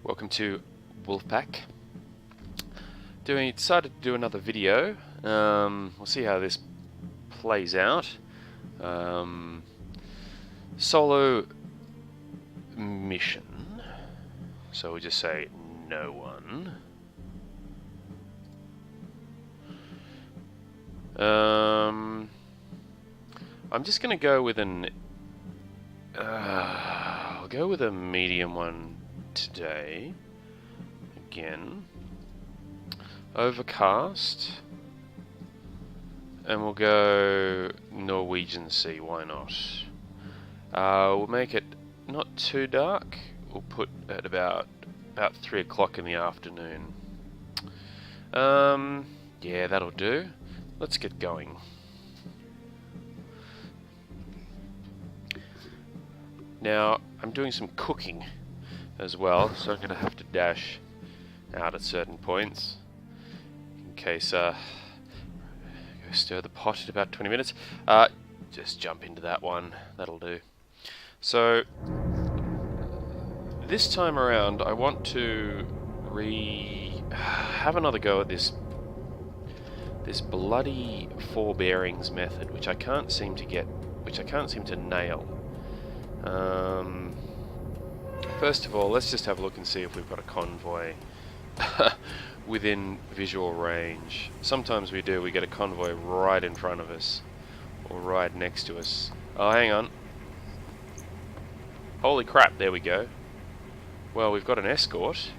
Welcome to Wolfpack. Decided to do another video. We'll see how this plays out. Solo mission. So we just say no one. I'm just gonna go with an. I'll go with a medium one today. Again. Overcast. And we'll go Norwegian Sea, why not? We'll make it not too dark. We'll put at about 3 o'clock in the afternoon. Yeah, that'll do. Let's get going. Now, I'm doing some cooking as well, so I'm going to have to dash out at certain points in case go stir the pot in about 20 minutes. Just jump into that one, that'll do. So this time around I want to have another go at this bloody four bearings method, which I can't seem to nail. First of all, let's just have a look and see if we've got a convoy within visual range. Sometimes we do, we get a convoy right in front of us, or right next to us. Oh, hang on. Holy crap, there we go. Well, we've got an escort.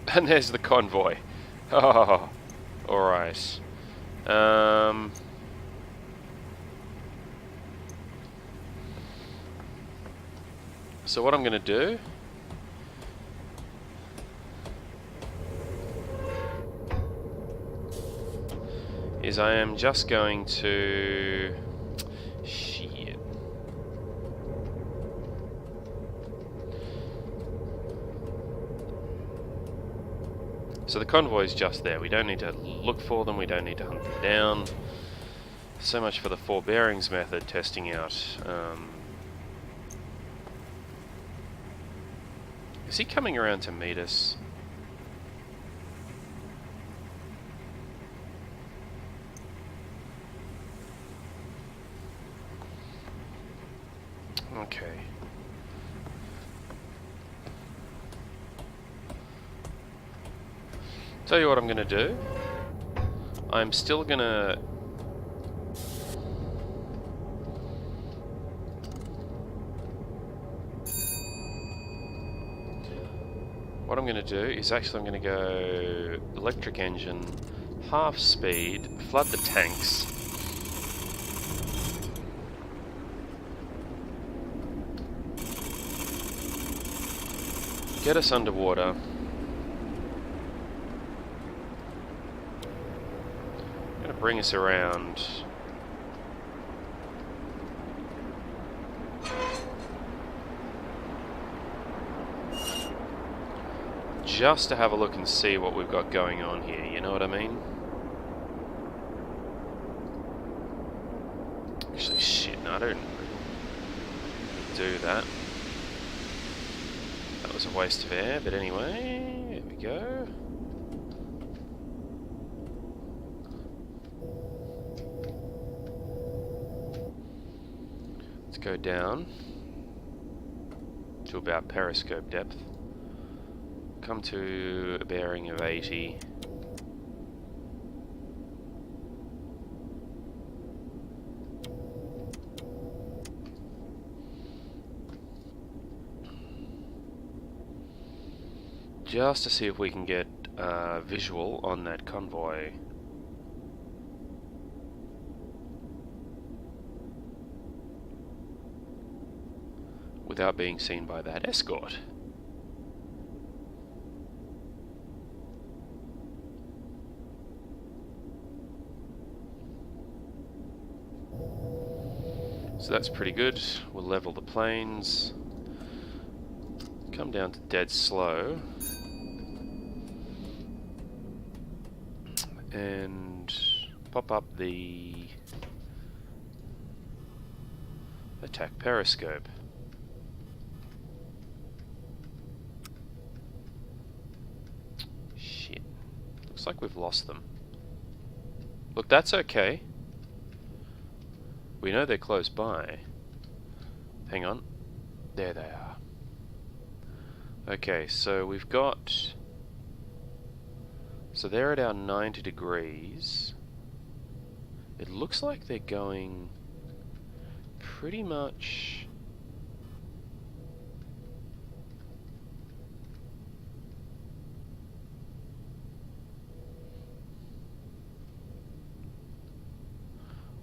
And there's the convoy. Oh, alright. So what I'm going to do is I am just going to... Shit. So the convoy's just there. We don't need to look for them. We don't need to hunt them down. So much for the four bearings method testing out. Is he coming around to meet us? Okay. Tell you what I'm going to do. I'm still going to... What I'm going to do is actually I'm going to go electric engine, half speed, flood the tanks. Get us underwater. I'm going to bring us around. Just to have a look and see what we've got going on here, you know what I mean? Actually, shit, no, I don't do that. That was a waste of air, but anyway, there we go. Let's go down to about periscope depth. Come to a bearing of 80. Just to see if we can get visual on that convoy. Without being seen by that escort. So that's pretty good. We'll level the planes. Come down to dead slow. And pop up the attack periscope. Looks like we've lost them. Look, that's okay. We know they're close by. Hang on. There they are. Okay, so we've got... So they're at our 90 degrees. It looks like they're going pretty much...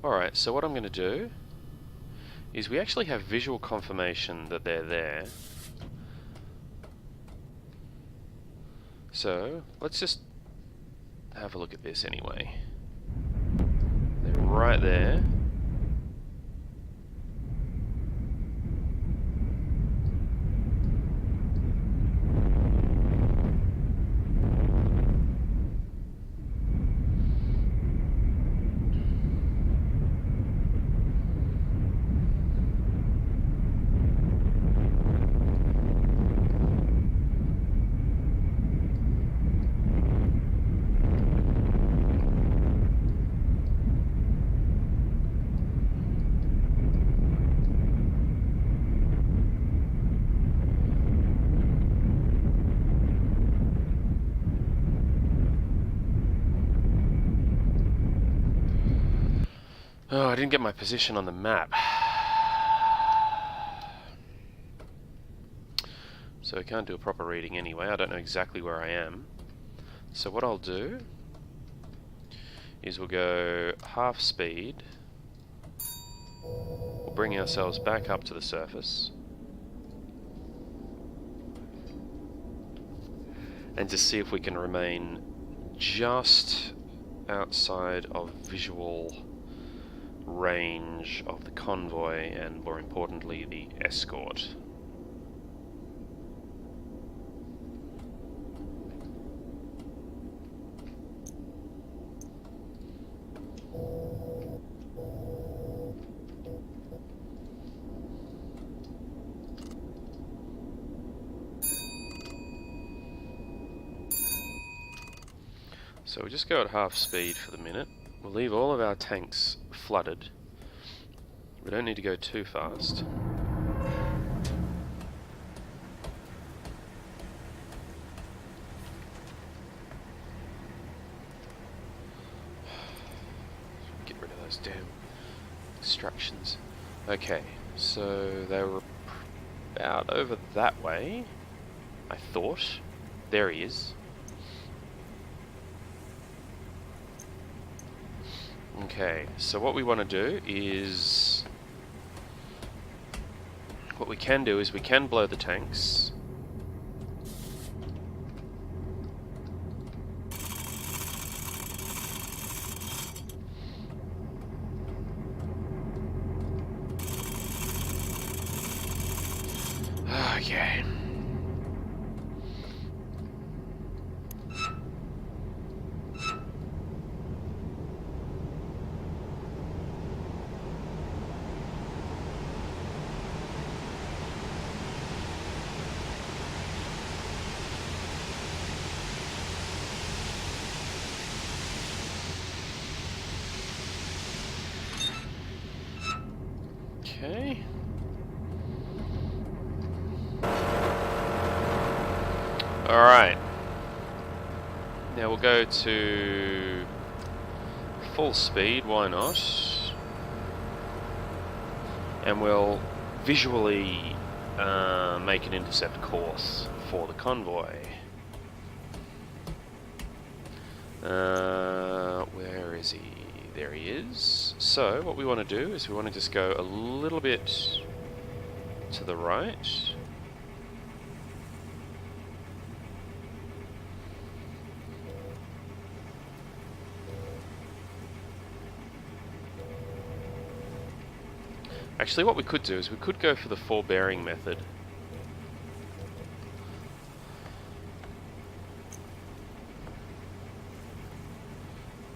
Alright, so what I'm going to do is we actually have visual confirmation that they're there. So, let's just have a look at this anyway. They're right there. Oh, I didn't get my position on the map. So I can't do a proper reading anyway. I don't know exactly where I am. So what I'll do is we'll go half speed. We'll bring ourselves back up to the surface. And just see if we can remain just outside of visual range of the convoy and, more importantly, the escort. So we'll just go at half speed for the minute. We'll leave all of our tanks flooded. We don't need to go too fast. Get rid of those damn distractions. Okay, so they were about over that way, I thought. There he is. Okay, so what we want to do is... What we can do is we can blow the tanks. Okay. Okay. Alright. Now we'll go to full speed, why not? And we'll visually make an intercept course for the convoy. Where is he? There he is. So what we want to do is we want to just go a little bit to the right. Actually, what we could do is we could go for the forbearing method.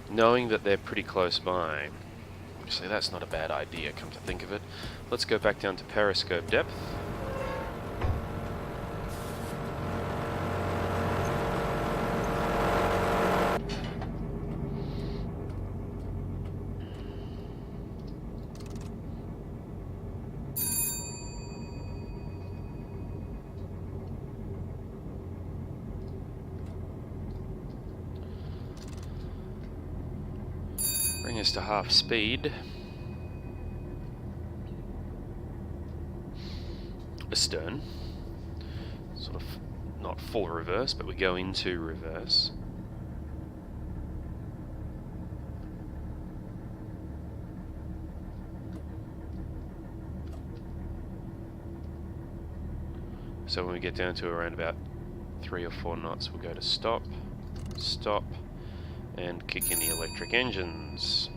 Knowing that they're pretty close by. Actually, that's not a bad idea, come to think of it. Let's go back down to periscope depth. almost to half speed. Astern. Sort of not full reverse, but we go into reverse. So when we get down to around about 3 or 4 knots, we'll go to stop, stop, and kick in the electric engines.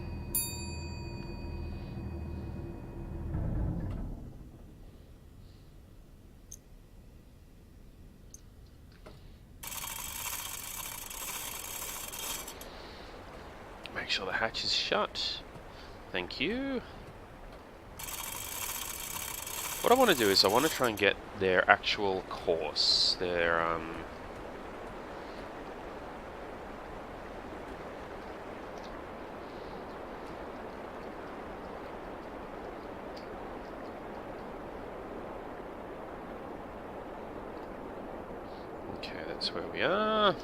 Make sure the hatch is shut. Thank you. What I want to do is I want to try and get their actual course, their okay, that's where we are.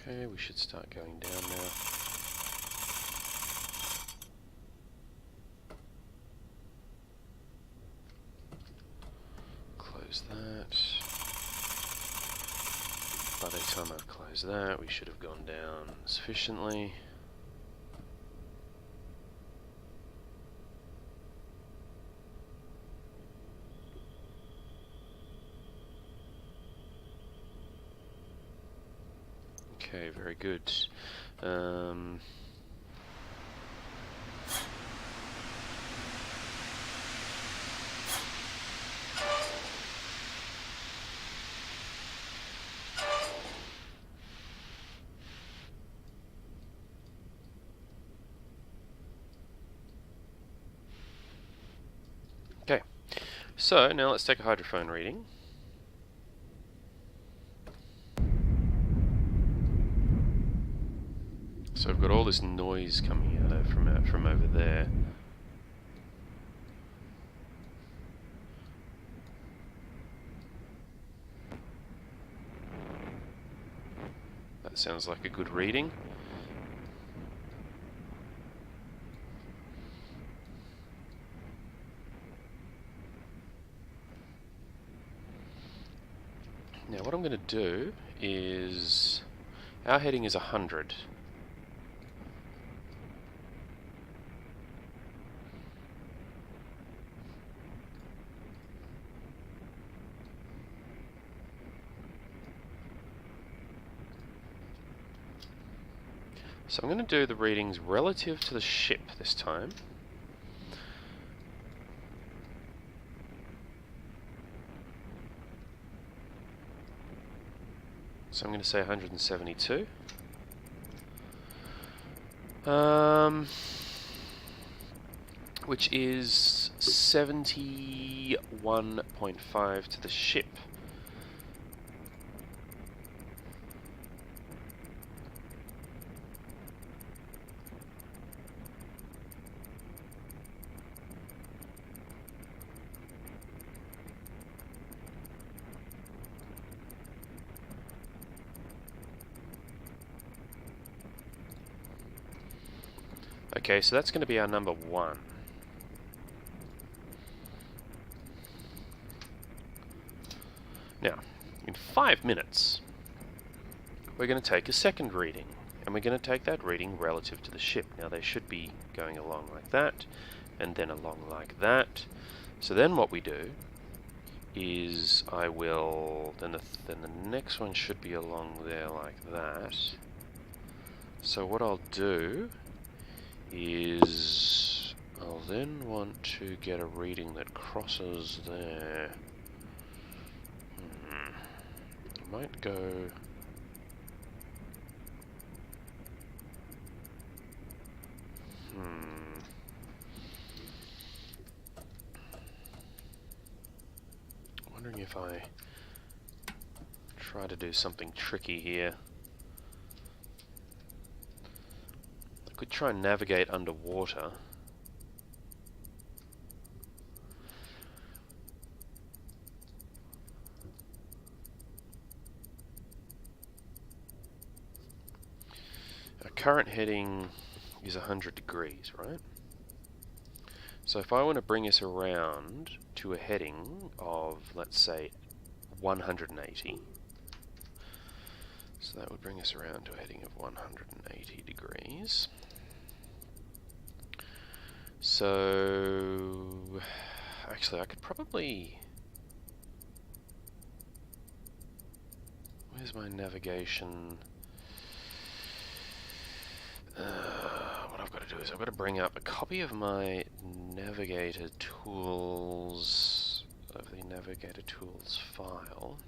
Okay, we should start going down now. Close that. By the time I've closed that, we should have gone down sufficiently. Okay, very good. Okay, so now let's take a hydrophone reading. So I've got all this noise coming out from over there. That sounds like a good reading. Now what I'm going to do is, our heading is 100. So I'm going to do the readings relative to the ship this time. So I'm going to say 172. Which is 71.5 to the ship. Okay, so that's going to be our number 1. Now, in 5 minutes, we're going to take a second reading, and we're going to take that reading relative to the ship. Now, they should be going along like that, and then along like that. So then what we do is I will, then the next one should be along there like that. So what I'll do is I'll then want to get a reading that crosses there. I might go wondering if I try to do something tricky here. could try and navigate underwater. Our current heading is 100 degrees, right? So if I want to bring us around to a heading of, let's say, 180, so that would bring us around to a heading of 180 degrees. So, actually I could probably... Where's my navigation? What I've got to do is I've got to bring up a copy of my navigator tools, of the navigator tools file.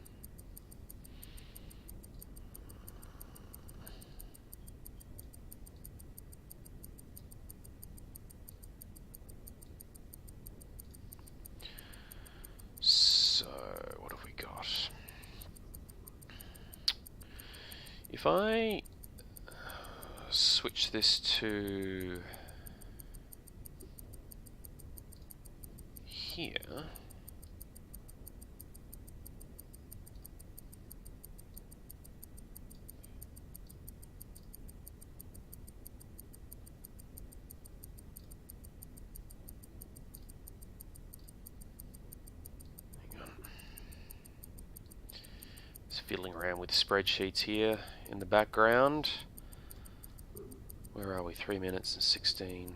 So, what have we got? If I switch this to here, just fiddling around with spreadsheets here in the background. Where are we? 3 minutes and 16.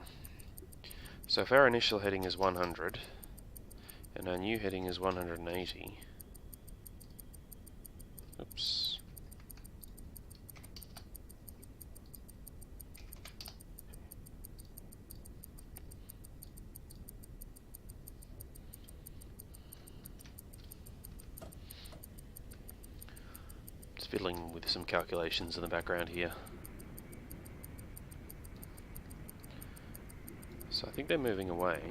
So if our initial heading is 100 and our new heading is 180, oops. Just fiddling with some calculations in the background here. So I think they're moving away.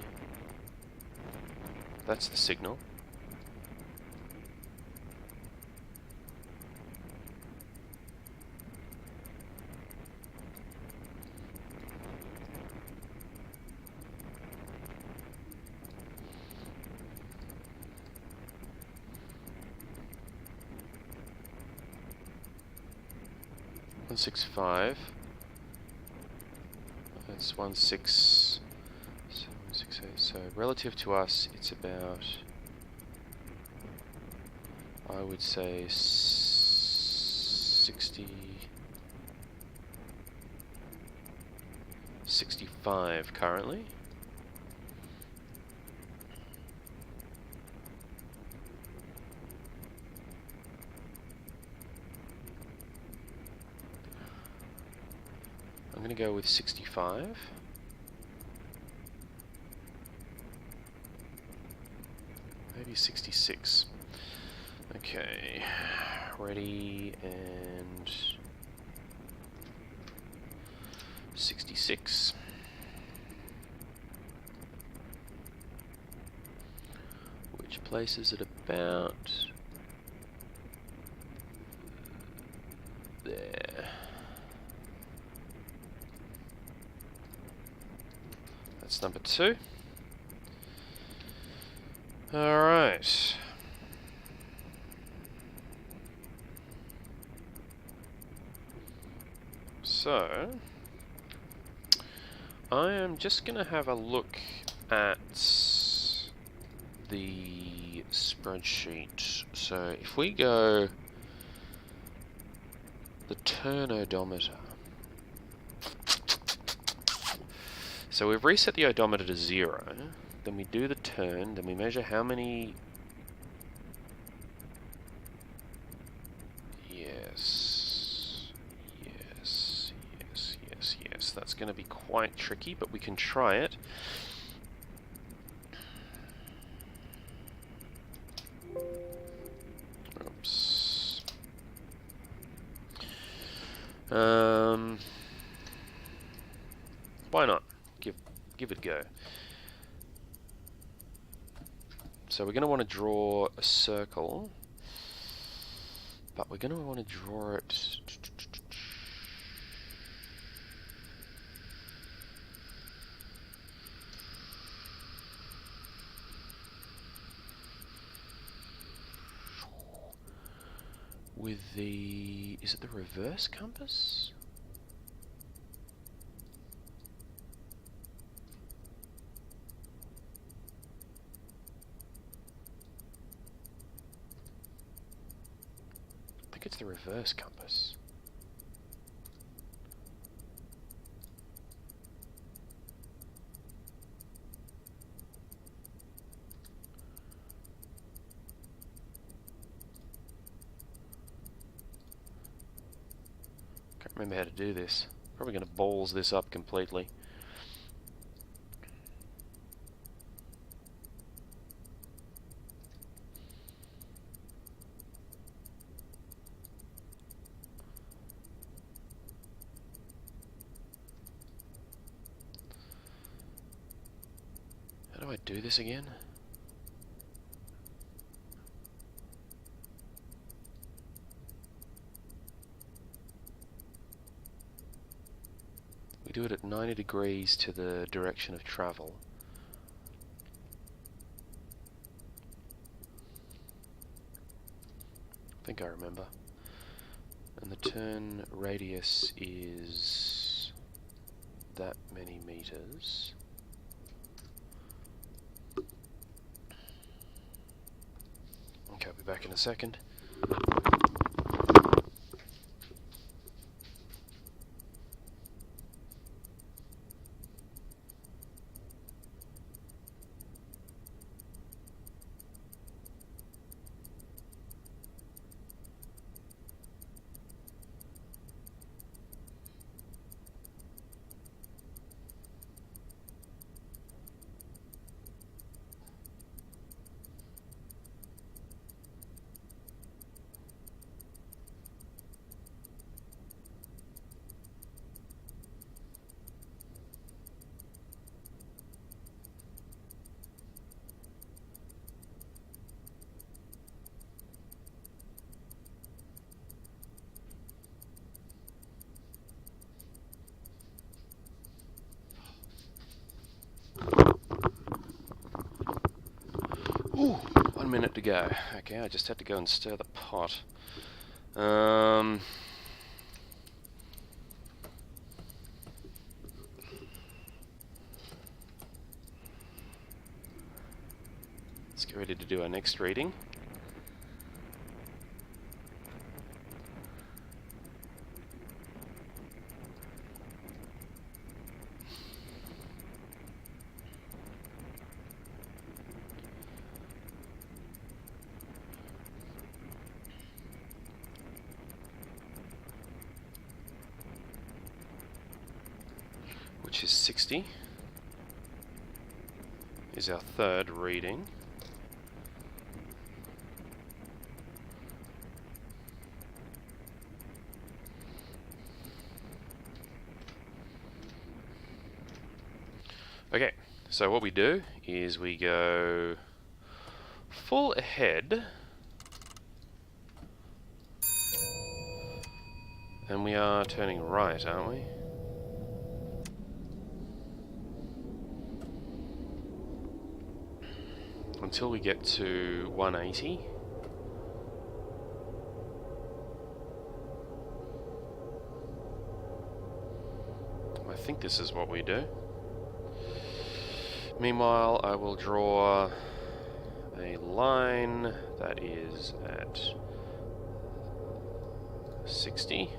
That's the signal. .165. That's 16. So relative to us, it's about, I would say, 65 currently. I'm going to go with 65. Maybe 66. Okay, ready, and 66. Which places it about there. That's number 2. Alright. So, I am just going to have a look at the spreadsheet. So, if we go the turn odometer. So, we've reset the odometer to 0. Then we do the turn, then we measure how many... Yes. That's going to be quite tricky, but we can try it. Oops. Why not? Give it a go. So we're going to want to draw a circle, but we're going to want to draw it with the... is it the reverse compass? I think it's the reverse compass. Can't remember how to do this. Probably going to balls this up completely. How do I do this again? We do it at 90 degrees to the direction of travel. I think I remember. And the turn radius is that many meters. Okay, I'll be back in a second. Ooh, 1 minute to go. Okay, I just had to go and stir the pot. Let's get ready to do our next reading. Which is 60, is our third reading. Okay, so what we do is we go full ahead, and we are turning right, aren't we? Until we get to 180. I think this is what we do. Meanwhile, I will draw a line that is at 60.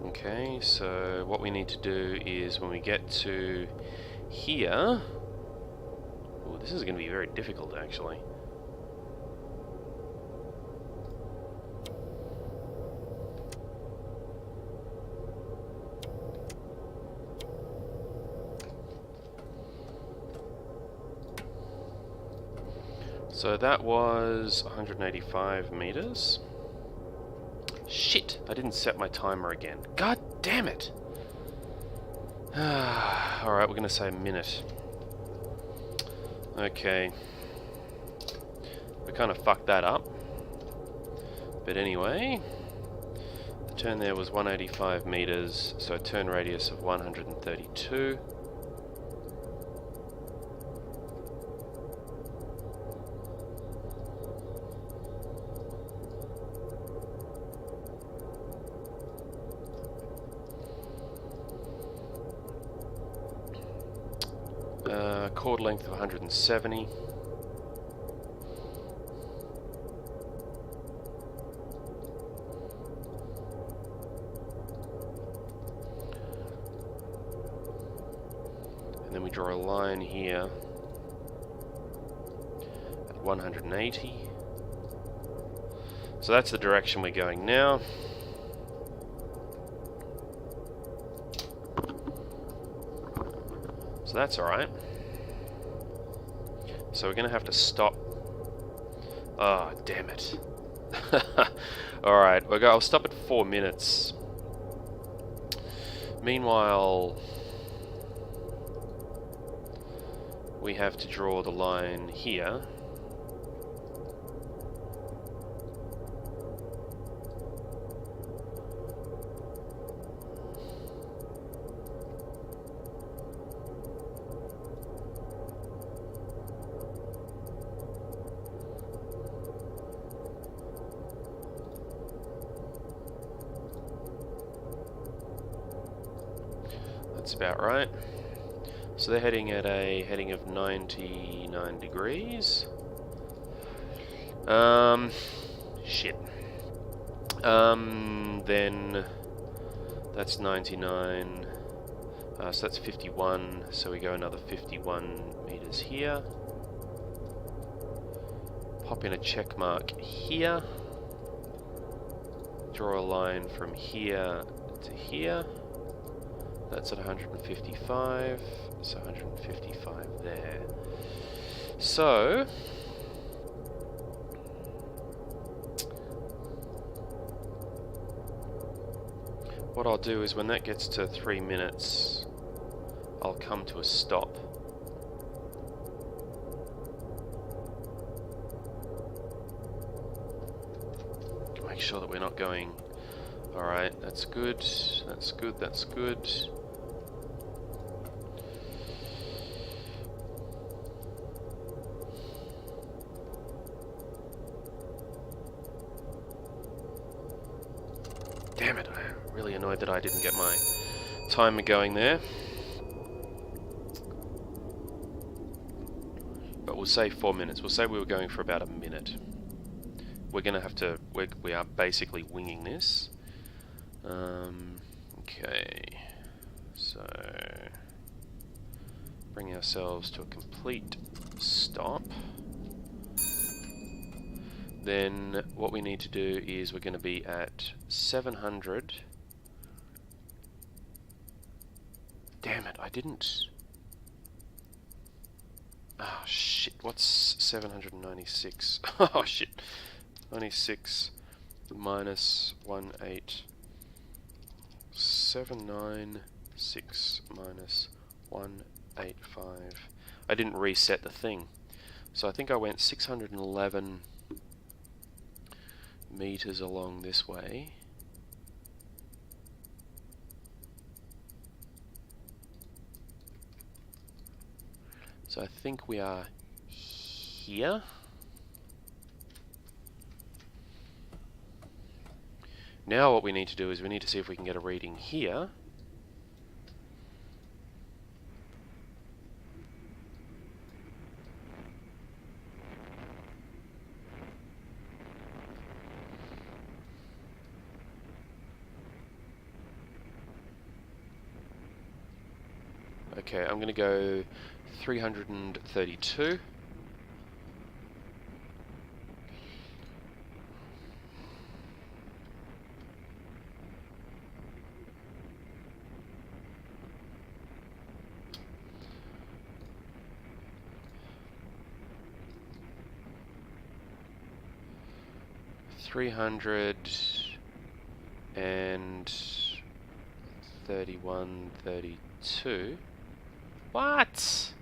Okay, so what we need to do is when we get to here... Oh, this is going to be very difficult, actually. So that was 185 meters. Shit, I didn't set my timer again. God damn it! Alright, we're going to say a minute. Okay. We kind of fucked that up. But anyway, the turn there was 185 meters, so a turn radius of 132. Chord length of 170. And then we draw a line here at 180. So that's the direction we're going now. So that's alright. So we're going to have to stop. Ah, oh, damn it. Alright, I'll stop at 4 minutes. Meanwhile, we have to draw the line here. That's about right. So they're heading at a heading of 99 degrees. Shit. Then that's 99. So that's 51. So we go another 51 meters here. Pop in a check mark here. Draw a line from here to here. That's at 155, so 155 there. So, what I'll do is when that gets to 3 minutes, I'll come to a stop. Make sure that we're not going. Alright, that's good, that's good, that's good. Damn it, I'm really annoyed that I didn't get my timer going there. But we'll say 4 minutes. We'll say we were going for about a minute. We're going to have to... We are basically winging this. Okay. So... bring ourselves to a complete stop. Then what we need to do is we're going to be at 700. Damn it, I didn't... Oh shit, what's 796? Oh shit. 96 minus 18. 796 minus 185. I didn't reset the thing. So I think I went 611 meters along this way. So I think we are here. Now what we need to do is we need to see if we can get a reading here. Okay, I'm going to go 332. And 31, 32. What?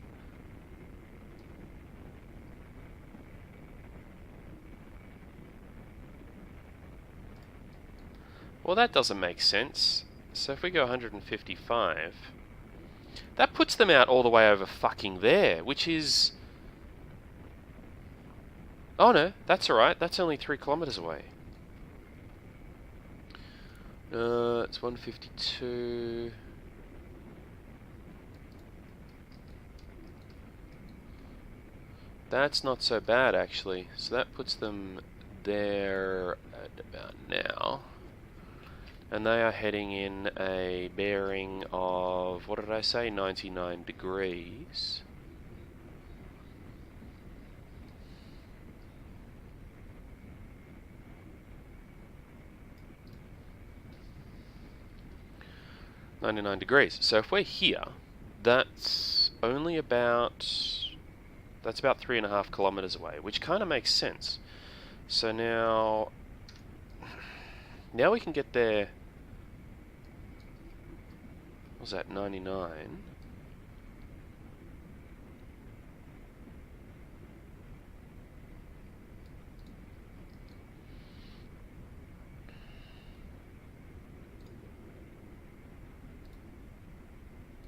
Well, that doesn't make sense. So if we go 155, that puts them out all the way over fucking there, which is... Oh no, that's alright. That's only 3 kilometers away. It's 152. That's not so bad, actually. So that puts them there at about now. And they are heading in a bearing of, what did I say, 99 degrees. So if we're here, that's only about... That's about 3.5 kilometers away, which kind of makes sense. So now we can get there. What was that, 99?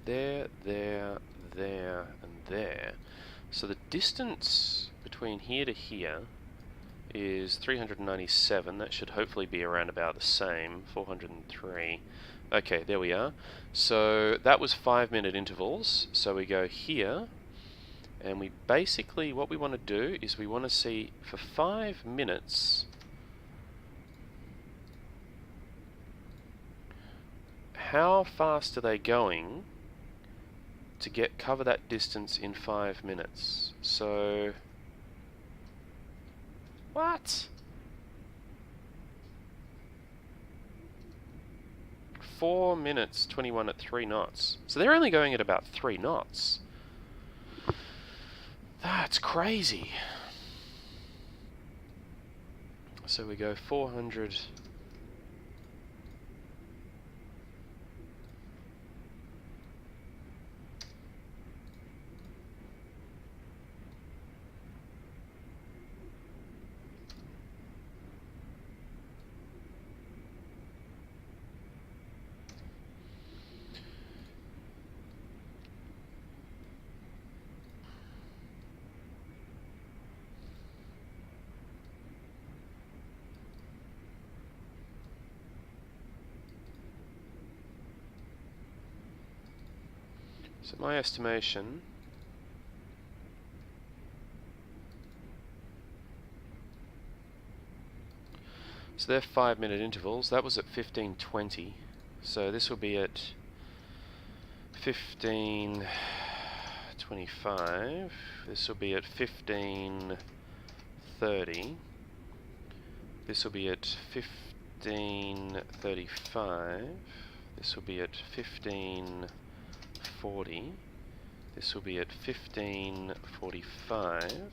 There, and there. So the distance between here to here is 397. That should hopefully be around about the same. 403. Okay, there we are. So that was 5-minute intervals. So we go here, and we basically, what we want to do is we want to see for 5 minutes how fast are they going to cover that distance in 5 minutes. So what? 4 minutes 21 at 3 knots. So they're only going at about 3 knots. That's crazy. So we go 400. So my estimation, so they're 5-minute intervals. That was at 15:20. So this will be at 15:25. This will be at 15:30. This will be at 15:35. This will be at 15:40. This will be at 15:45.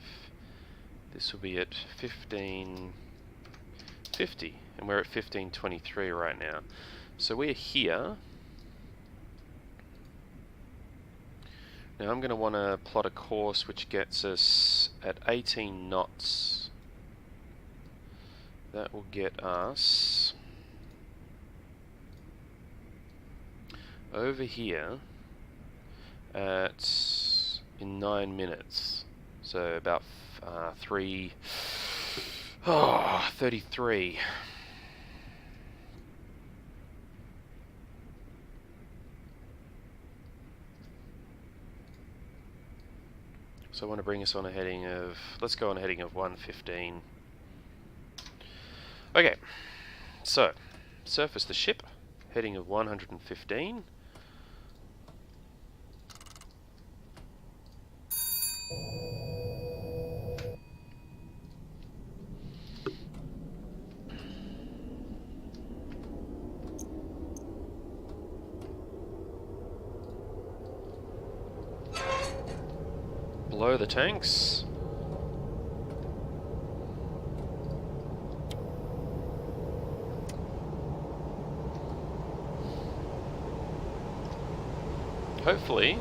This will be at 15:50, and we're at 15:23 right now. So we're here. Now I'm going to want to plot a course which gets us at 18 knots. That will get us over here in 9 minutes. So about 33. So I want to bring us on a heading of, let's go on a heading of 115. Okay, so surface the ship, heading of 115. Blow the tanks. Hopefully,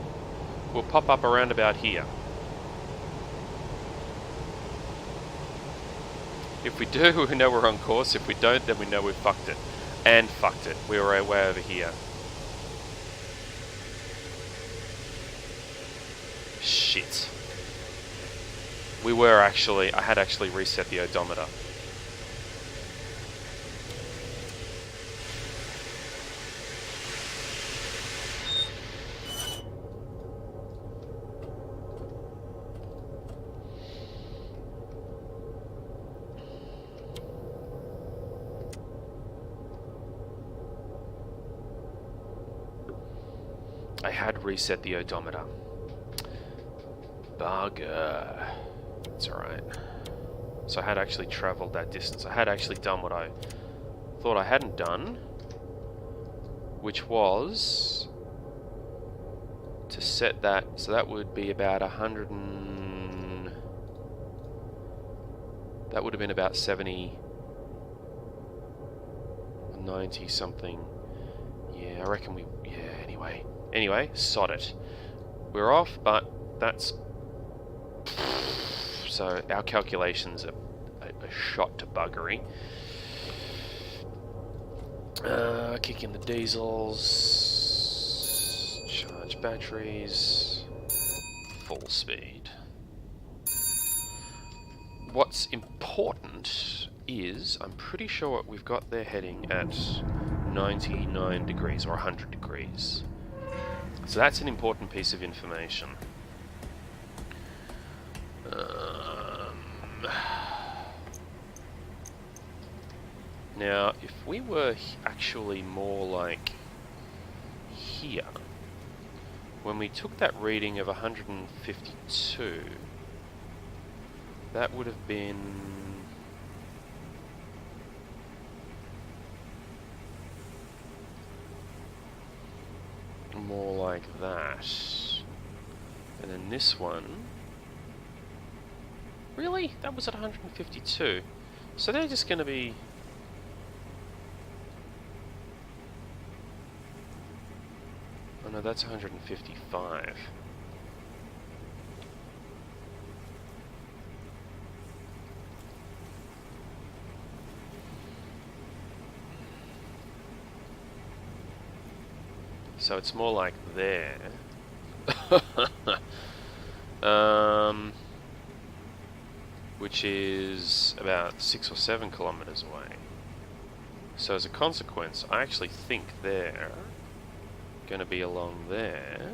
we'll pop up around about here. If we do, we know we're on course. If we don't, then we know we've fucked it. And fucked it. We were way over here. Shit. We were actually... I had actually reset the odometer. I had reset the odometer. Bugger. It's alright. So I had actually travelled that distance. I had actually done what I thought I hadn't done, which was to set that, so that would be about 100 and... that would have been about 70, 90 something. Yeah, I reckon we... yeah, anyway. Anyway, sod it. We're off, but that's... so our calculations are a shot to buggery. Kick in the diesels, charge batteries, full speed. What's important is, I'm pretty sure we've got their heading at 99 degrees or 100 degrees. So that's an important piece of information. Now, if we were actually more like here, when we took that reading of 152, that would have been more like that. And then this one, really? That was at 152. So they're just going to be... oh no, that's 155. So it's more like there. Which is about 6 or 7 kilometers away. So as a consequence, I actually think they're going to be along there.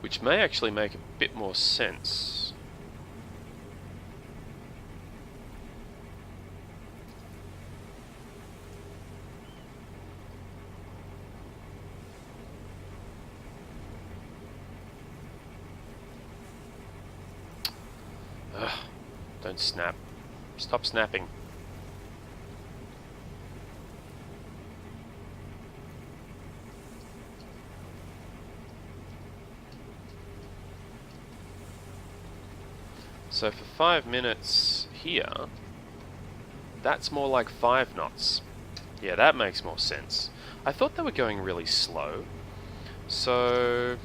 Which may actually make a bit more sense. Ugh, don't snap. Stop snapping. So for 5 minutes here, that's more like 5 knots. Yeah, that makes more sense. I thought they were going really slow. So...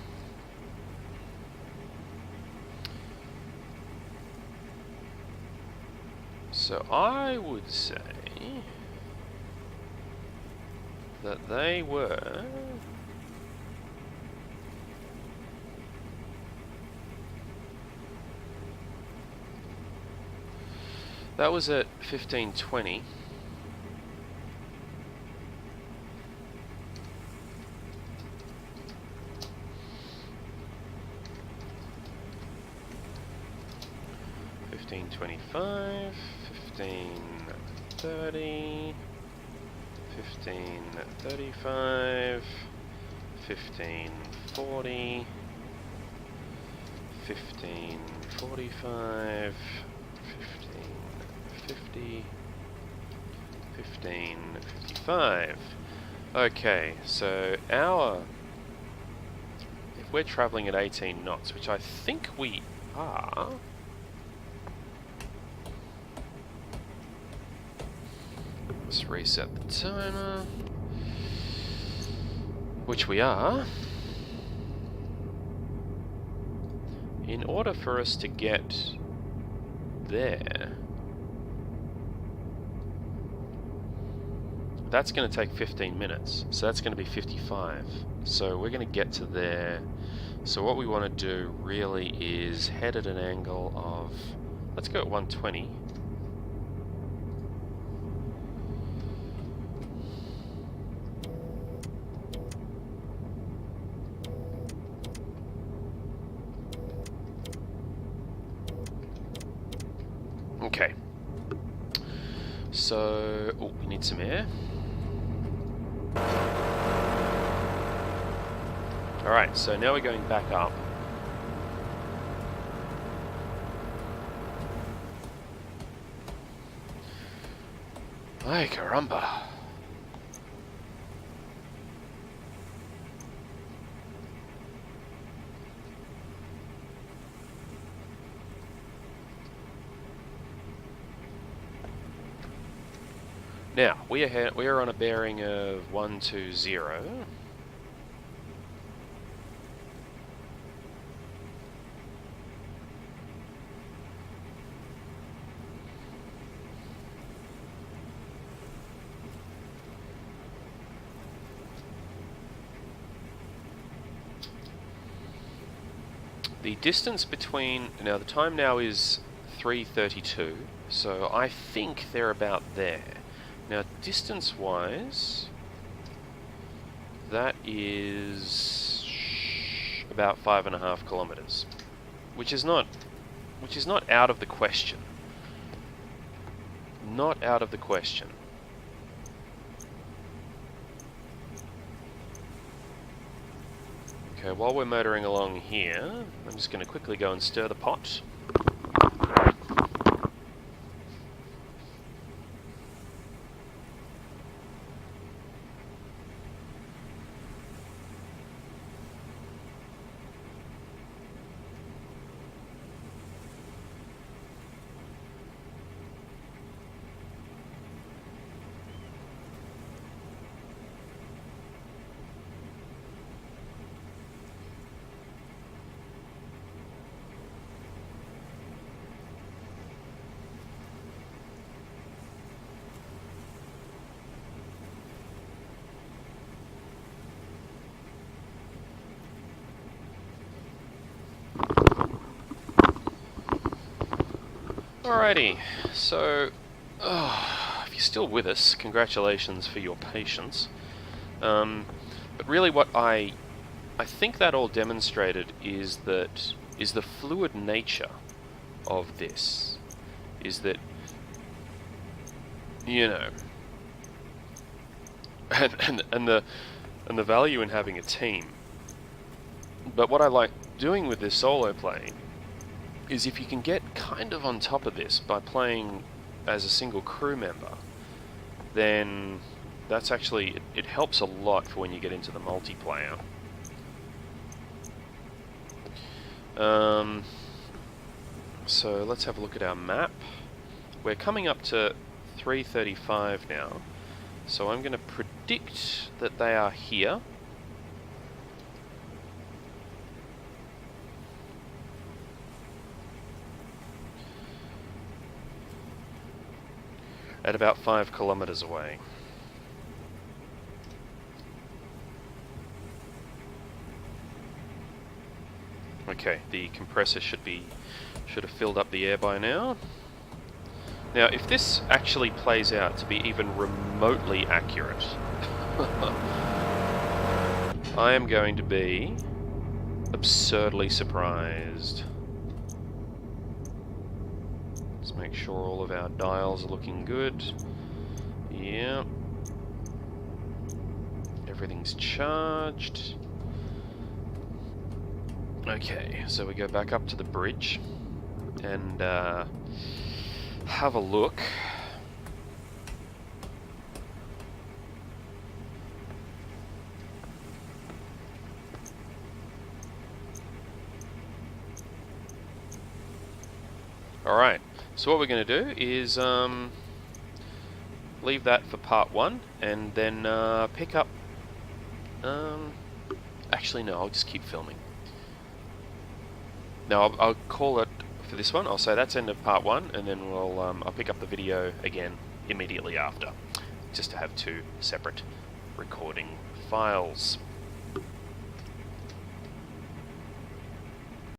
I would say that they were... that was at 1520. $15.25, $15.30, $15.35, $15.40, $15.45, $15.50, $15.55. Okay, so if we're travelling at 18 knots, which I think we are... Let's reset the timer. Which we are. In order for us to get there, that's going to take 15 minutes, so that's going to be 55. So we're going to get to there. So what we want to do really is head at an angle of, let's go at 120. Okay. So, oh, we need some air. Alright, so now we're going back up. Ay, caramba. Now, we are on a bearing of 120. The distance between... Now, the time now is 3:32, so I think they're about there. Now, distance-wise, that is about 5.5 kilometers, which is not out of the question. Not out of the question. Okay, while we're motoring along here, I'm just going to quickly go and stir the pot. Alrighty, so if you're still with us, congratulations for your patience. But really, what I think that all demonstrated is the fluid nature of this. Is that, you know, and the value in having a team. But what I like doing with this solo play is if you can get kind of on top of this by playing as a single crew member, then that's actually, it helps a lot for when you get into the multiplayer. So let's have a look at our map. We're coming up to 3:35 now, so I'm going to predict that they are here. At about 5 kilometers away. Okay, the compressor should have filled up the air by now. Now, if this actually plays out to be even remotely accurate, I am going to be absurdly surprised. Let's make sure all of our dials are looking good. Yeah. Everything's charged. Okay, so we go back up to the bridge and have a look. Alright, so what we're going to do is leave that for part 1, and then pick up... actually no, I'll just keep filming. Now I'll call it for this one. I'll say that's end of part 1, and then I'll pick up the video again immediately after, just to have 2 separate recording files.